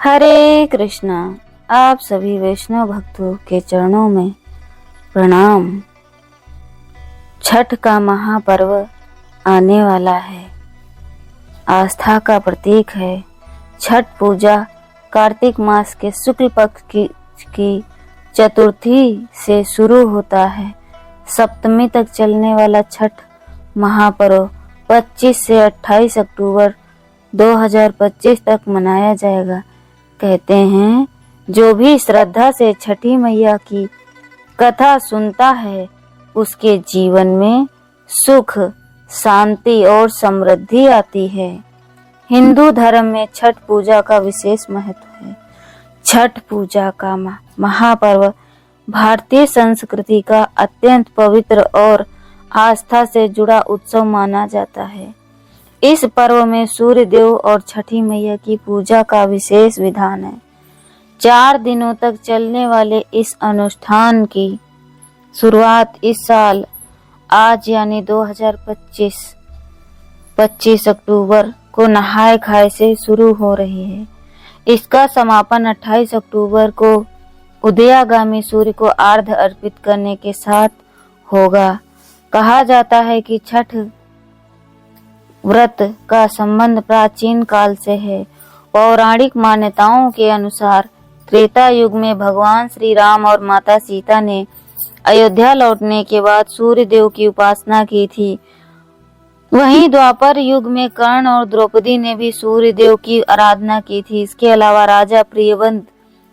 हरे कृष्णा। आप सभी वैष्णव भक्तों के चरणों में प्रणाम। छठ का महापर्व आने वाला है। आस्था का प्रतीक है। छठ पूजा कार्तिक मास के शुक्ल पक्ष की चतुर्थी से शुरू होता है। सप्तमी तक चलने वाला छठ महापर्व 25 से 28 अक्टूबर 2025 तक मनाया जाएगा। कहते हैं, जो भी श्रद्धा से छठी मैया की कथा सुनता है उसके जीवन में सुख, शांति और समृद्धि आती है। हिंदू धर्म में छठ पूजा का विशेष महत्व है। छठ पूजा का महापर्व भारतीय संस्कृति का अत्यंत पवित्र और आस्था से जुड़ा उत्सव माना जाता है। इस पर्व में सूर्य देव और छठी मैया की पूजा का विशेष विधान है। 4 दिनों तक चलने वाले इस अनुष्ठान की शुरुआत इस साल आज यानी 25 अक्टूबर को नहाय खाए से शुरू हो रही है। इसका समापन 28 अक्टूबर को उदयागामी सूर्य को अर्घ्य अर्पित करने के साथ होगा। कहा जाता है कि छठ व्रत का संबंध प्राचीन काल से है। पौराणिक मान्यताओं के अनुसार त्रेता युग में भगवान श्री राम और माता सीता ने अयोध्या लौटने के बाद सूर्य देव की उपासना की थी। वहीं द्वापर युग में कर्ण और द्रौपदी ने भी सूर्य देव की आराधना की थी। इसके अलावा राजा प्रियव्रत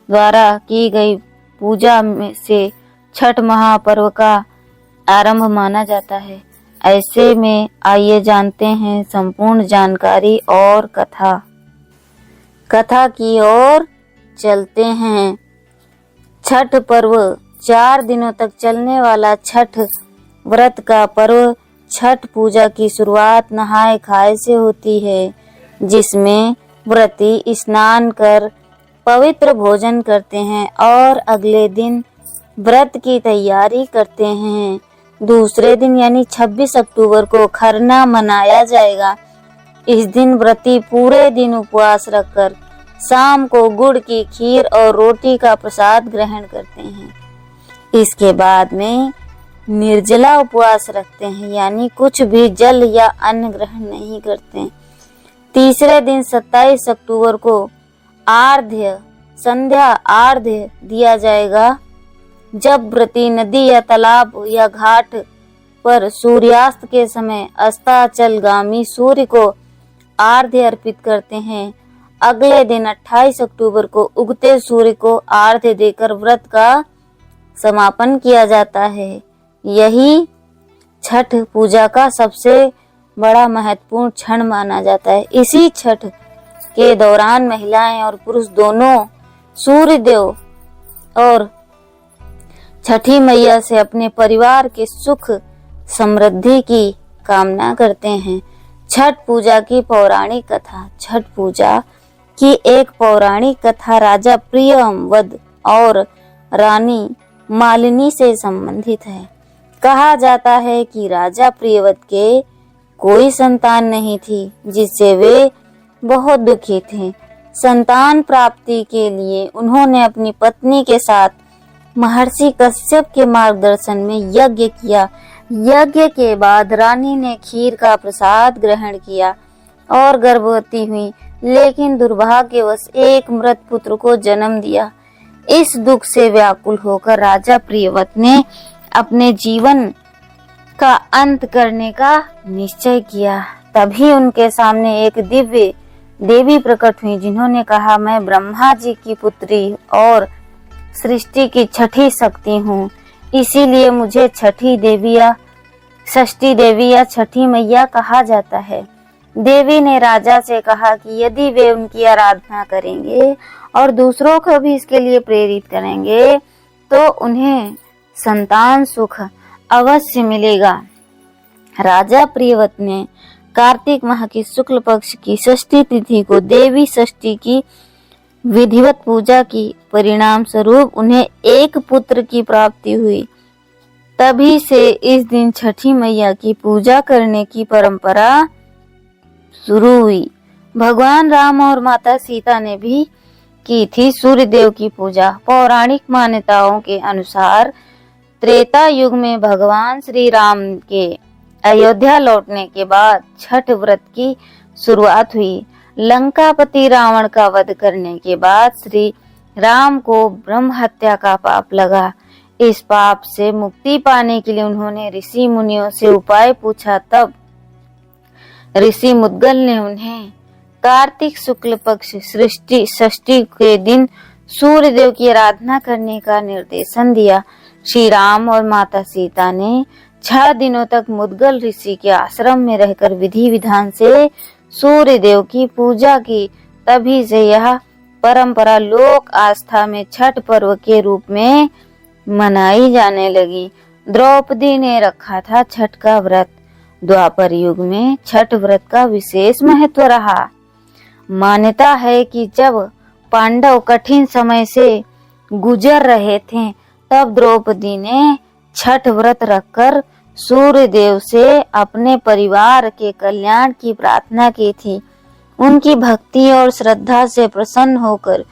द्वारा की गई पूजा से छठ महापर्व का आरंभ माना जाता है। ऐसे में आइए जानते हैं संपूर्ण जानकारी और कथा की ओर चलते हैं। छठ पर्व 4 दिनों तक चलने वाला छठ व्रत का पर्व छठ पूजा की शुरुआत नहाय खाए से होती है, जिसमें व्रती स्नान कर पवित्र भोजन करते हैं और अगले दिन व्रत की तैयारी करते हैं। दूसरे दिन यानी 26 अक्टूबर को खरना मनाया जाएगा। इस दिन व्रती पूरे दिन उपवास रखकर शाम को गुड़ की खीर और रोटी का प्रसाद ग्रहण करते हैं। इसके बाद में निर्जला उपवास रखते हैं, यानी कुछ भी जल या अन्न ग्रहण नहीं करते। तीसरे दिन 27 अक्टूबर को संध्या आर्घ्य दिया जाएगा, जब व्रती नदी या तालाब या घाट पर सूर्यास्त के समय अस्ताचलगामी सूर्य को आर्घ्य अर्पित करते हैं। अगले दिन 28 अक्टूबर को उगते सूर्य को आर्घ्य देकर व्रत का समापन किया जाता है। यही छठ पूजा का सबसे बड़ा महत्वपूर्ण क्षण माना जाता है। इसी छठ के दौरान महिलाएं और पुरुष दोनों सूर्य देव और छठी मैया से अपने परिवार के सुख समृद्धि की कामना करते हैं। छठ पूजा की पौराणिक कथा। छठ पूजा की एक पौराणिक कथा राजा प्रियव्रत और रानी मालिनी से संबंधित है। कहा जाता है कि राजा प्रियव्रत के कोई संतान नहीं थी, जिससे वे बहुत दुखी थे। संतान प्राप्ति के लिए उन्होंने अपनी पत्नी के साथ महर्षि कश्यप के मार्गदर्शन में यज्ञ किया। यज्ञ के बाद रानी ने खीर का प्रसाद ग्रहण किया और गर्भवती हुई, लेकिन दुर्भाग्यवश एक मृत पुत्र को जन्म दिया। इस दुख से व्याकुल होकर राजा प्रियव्रत ने अपने जीवन का अंत करने का निश्चय किया। तभी उनके सामने एक दिव्य देवी प्रकट हुई, जिन्होंने कहा, मैं ब्रह्मा जी की पुत्री और सृष्टि की छठी शक्ति हूँ, इसीलिए मुझे षष्ठी देवी या छठी मैया कहा जाता है। देवी ने राजा से कहा कि यदि वे उनकी आराधना करेंगे और दूसरों को भी इसके लिए प्रेरित करेंगे तो उन्हें संतान सुख अवश्य मिलेगा। राजा प्रियव्रत ने कार्तिक माह की शुक्ल पक्ष की षष्ठी तिथि को देवी षष्ठी की विधिवत पूजा की परिणाम स्वरूप उन्हें एक पुत्र की प्राप्ति हुई। तभी से इस दिन छठी मैया की पूजा करने की परंपरा शुरू हुई। भगवान राम और माता सीता ने भी की थी सूर्य देव की पूजा। पौराणिक मान्यताओं के अनुसार त्रेता युग में भगवान श्री राम के अयोध्या लौटने के बाद छठ व्रत की शुरुआत हुई। लंकापति रावण का वध करने के बाद श्री राम को ब्रह्म हत्या का पाप लगा। इस पाप से मुक्ति पाने के लिए उन्होंने ऋषि मुनियों से उपाय पूछा। तब ऋषि मुद्गल ने उन्हें कार्तिक शुक्ल पक्ष सृष्टि षष्ठी के दिन सूर्य देव की आराधना करने का निर्देशन दिया। श्री राम और माता सीता ने 6 दिनों तक मुद्गल ऋषि के आश्रम में रहकर विधि विधान से सूर्य देव की पूजा की। तभी से यह परंपरा लोक आस्था में छठ पर्व के रूप में मनाई जाने लगी। द्रौपदी ने रखा था छठ का व्रत। द्वापर युग में छठ व्रत का विशेष महत्व रहा। मान्यता है कि जब पांडव कठिन समय से गुजर रहे थे, तब द्रौपदी ने छठ व्रत रखकर सूर्य देव से अपने परिवार के कल्याण की प्रार्थना की थी। उनकी भक्ति और श्रद्धा से प्रसन्न होकर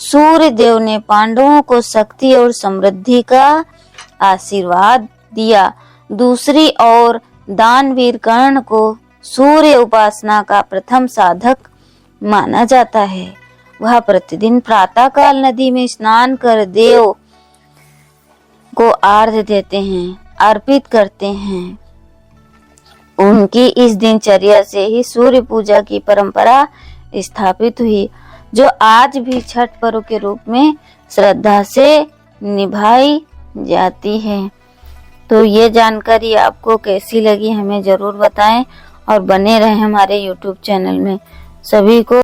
सूर्य देव ने पांडवों को शक्ति और समृद्धि का आशीर्वाद दिया। दूसरी ओर दानवीर कर्ण को सूर्य उपासना का प्रथम साधक माना जाता है। वह प्रतिदिन प्रातःकाल नदी में स्नान कर देव को आर्घ्य देते हैं, अर्पित करते हैं। उनकी इस दिनचर्या से ही सूर्य पूजा की परंपरा स्थापित हुई, जो आज भी छठ पर्व के रूप में श्रद्धा से निभाई जाती है। तो ये जानकारी आपको कैसी लगी हमें जरूर बताएं और बने रहें हमारे YouTube चैनल में। सभी को